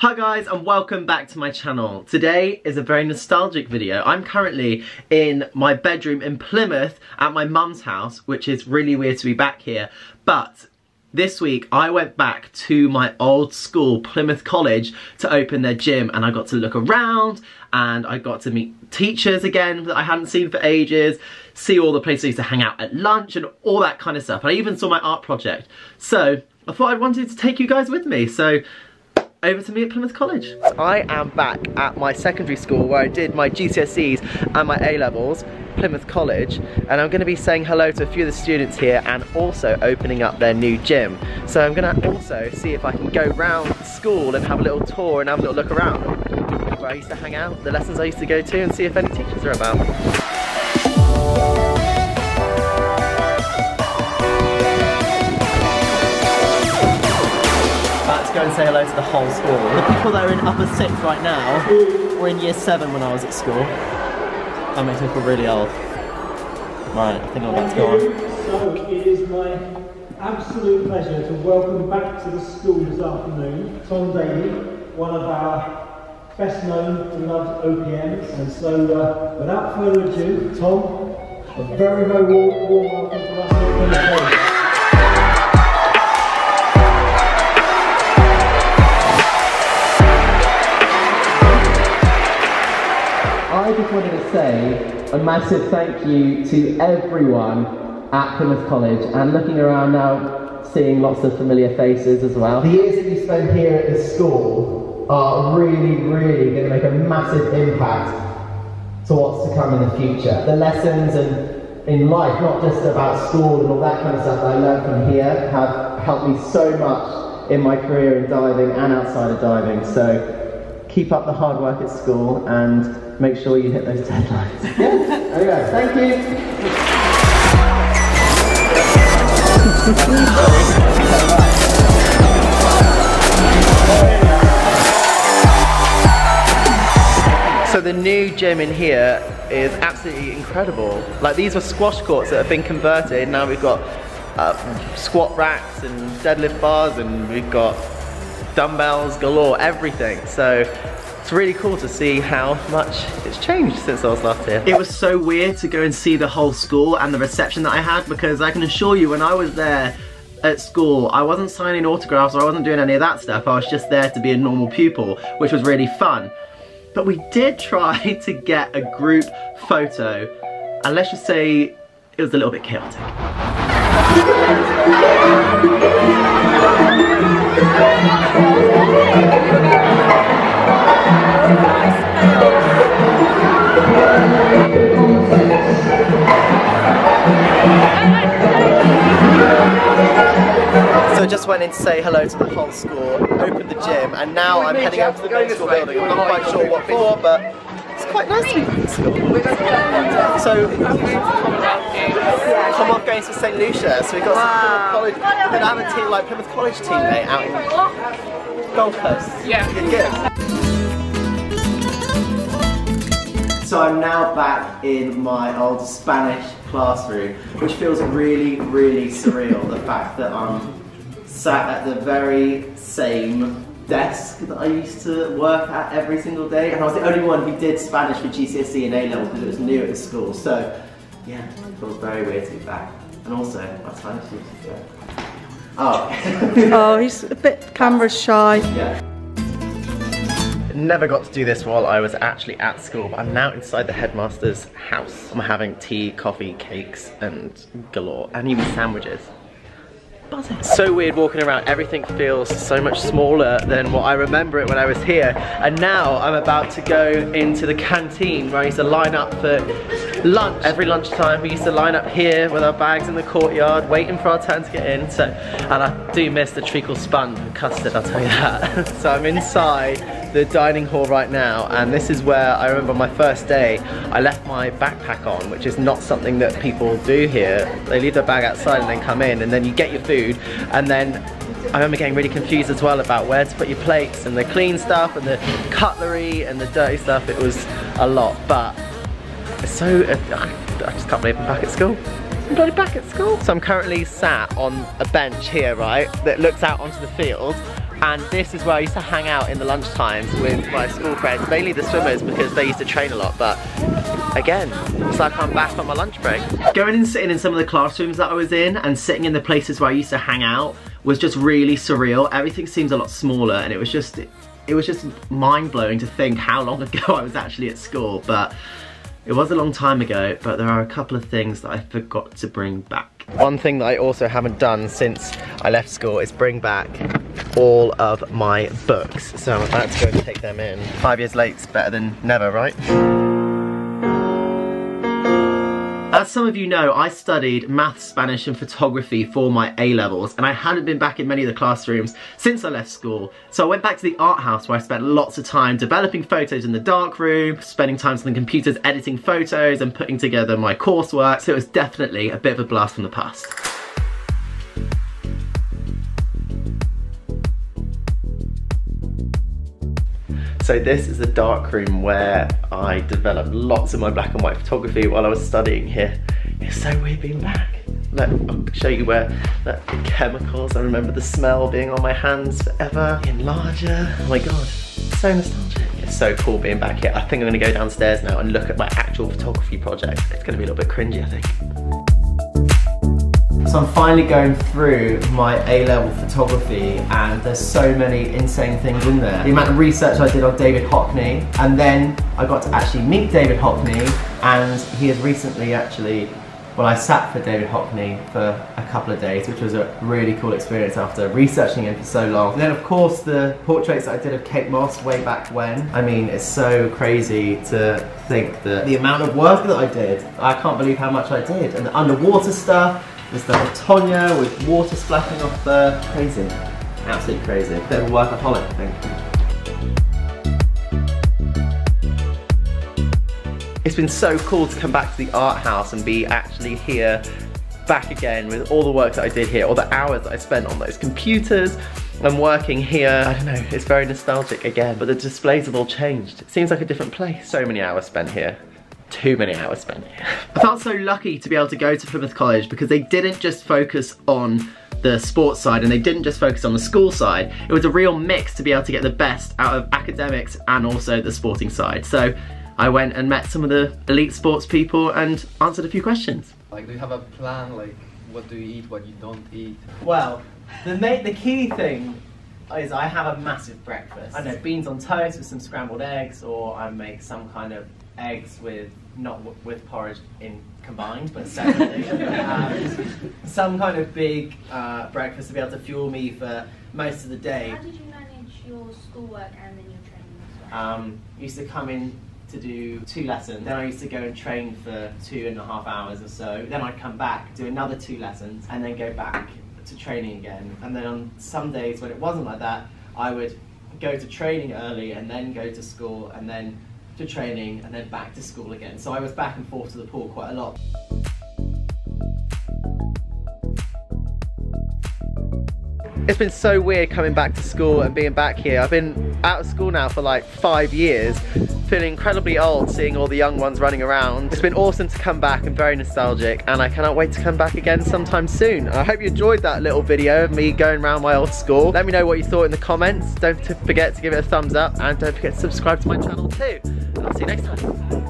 Hi guys and welcome back to my channel. Today is a very nostalgic video. I'm currently in my bedroom in Plymouth at my mum's house, which is really weird to be back here. But this week I went back to my old school, Plymouth College, to open their gym, and I got to look around and I got to meet teachers again that I hadn't seen for ages, see all the places I used to hang out at lunch and all that kind of stuff. I even saw my art project. So I thought I wanted to take you guys with me. So over to me at Plymouth College. I am back at my secondary school where I did my GCSEs and my A-levels, Plymouth College, and I'm going to be saying hello to a few of the students here and also opening up their new gym. So I'm going to also see if I can go round the school and have a little tour and have a little look around where I used to hang out, the lessons I used to go to, and see if any teachers are about. Go and say hello to the whole school. The people that are in upper 6th right now were in year 7 when I was at school. That makes me feel really old. Right, I think I'm about to go on. So it is my absolute pleasure to welcome back to the school this afternoon Tom Daley, one of our best known and loved OPMs. And so without further ado, Tom, a very, very warm welcome from us here at Plymouth College. I just wanted to say a massive thank you to everyone at Plymouth College, and looking around now, seeing lots of familiar faces as well. The years that you spend here at this school are really, really going to make a massive impact to what's to come in the future. The lessons and in life, not just about school and all that kind of stuff that I learned from here, have helped me so much in my career in diving and outside of diving. So keep up the hard work at school and make sure you hit those deadlines. Yeah, there you go. Thank you. So the new gym in here is absolutely incredible. Like, these were squash courts that have been converted. Now we've got squat racks and deadlift bars, and we've got dumbbells galore, everything. So it's really cool to see how much it's changed since I was last here. It was so weird to go and see the whole school and the reception that I had, because I can assure you, when I was there at school, I wasn't signing autographs or I wasn't doing any of that stuff. I was just there to be a normal pupil, which was really fun. But we did try to get a group photo, and let's just say it was a little bit chaotic. So I just went in to say hello to the whole school, opened the gym, and now I'm heading over to the main school building. I'm not quite sure what for, but it's quite nice to be in school. So come off going to St. Lucia, so we've got some Plymouth College. We're gonna have a team, like Plymouth College teammate out in Gold Coast. Yeah. Good. So I'm now back in my old Spanish classroom, which feels really, really surreal. The fact that I'm sat at the very same desk that I used to work at every single day, and I was the only one who did Spanish for GCSE and A-level because it was new at the school. So yeah, it feels very weird to be back. And also, my Spanish teacher. Oh, he's a bit camera shy. Yeah. Never got to do this while I was actually at school, but I'm now inside the headmaster's house. I'm having tea, coffee, cakes, and galore, and even sandwiches. Buzzing. So weird walking around. Everything feels so much smaller than what I remember it when I was here. And now I'm about to go into the canteen where I used to line up for lunch. Every lunchtime we used to line up here with our bags in the courtyard, waiting for our turn to get in. So, and I do miss the treacle sponge and custard, I'll tell you that. So I'm inside the dining hall right now, and this is where I remember my first day I left my backpack on, which is not something that people do here. They leave their bag outside and then come in, and then you get your food, and then I remember getting really confused as well about where to put your plates and the clean stuff and the cutlery and the dirty stuff. It was a lot, but it's so I just can't believe I'm back at school. You got it back at school? So I'm currently sat on a bench here, right, that looks out onto the field. And this is where I used to hang out in the lunch times with my school friends, mainly the swimmers because they used to train a lot, but again, it's like I'm back on my lunch break. Going and sitting in some of the classrooms that I was in and sitting in the places where I used to hang out was just really surreal. Everything seems a lot smaller and it was just mind-blowing to think how long ago I was actually at school, but it was a long time ago, but there are a couple of things that I forgot to bring back. One thing that I also haven't done since I left school is bring back all of my books. So I'm about to go and take them in. 5 years late's better than never, right? As some of you know, I studied maths, Spanish and photography for my A-levels, and I hadn't been back in many of the classrooms since I left school. So I went back to the art house where I spent lots of time developing photos in the darkroom, spending time on the computers editing photos and putting together my coursework. So it was definitely a bit of a blast from the past. So this is a darkroom where I developed lots of my black and white photography while I was studying here. It's so weird being back. Look, I'll show you where the chemicals, I remember the smell being on my hands forever. Getting larger, oh my god, so nostalgic. It's so cool being back here. I think I'm gonna go downstairs now and look at my actual photography project. It's gonna be a little bit cringy, I think. So I'm finally going through my A-level photography and there's so many insane things in there. The amount of research I did on David Hockney, and then I got to actually meet David Hockney, and he has recently actually, well, I sat for David Hockney for a couple of days, which was a really cool experience after researching him for so long. And then of course the portraits that I did of Kate Moss way back when. I mean, it's so crazy to think that the amount of work that I did, I can't believe how much I did. And the underwater stuff, the stuff with Tonya, with water splashing off the... Crazy. Absolutely crazy. Bit of a workaholic, I think. It's been so cool to come back to the art house and be actually here back again with all the work that I did here, all the hours that I spent on those computers and working here. I don't know, it's very nostalgic again, but the displays have all changed. It seems like a different place. So many hours spent here. Too many hours spent here. I felt so lucky to be able to go to Plymouth College because they didn't just focus on the sports side and they didn't just focus on the school side. It was a real mix to be able to get the best out of academics and also the sporting side. So I went and met some of the elite sports people and answered a few questions. Like, do you have a plan, like what do you eat, what you don't eat? Well, the key thing is I have a massive breakfast. I know, beans on toast with some scrambled eggs, or I make some kind of eggs with, not with porridge in combined, but separately. Some kind of big breakfast to be able to fuel me for most of the day. How did you manage your schoolwork and then your training as well? Used to come in to do 2 lessons, then I used to go and train for 2.5 hours or so, then I'd come back, do another 2 lessons, and then go back to training again. And then on some days when it wasn't like that, I would go to training early and then go to school and then to training and then back to school again. So I was back and forth to the pool quite a lot. It's been so weird coming back to school and being back here. I've been out of school now for like 5 years, feeling incredibly old seeing all the young ones running around. It's been awesome to come back and very nostalgic, and I cannot wait to come back again sometime soon. I hope you enjoyed that little video of me going around my old school. Let me know what you thought in the comments. Don't forget to give it a thumbs up and don't forget to subscribe to my channel too. And I'll see you next time.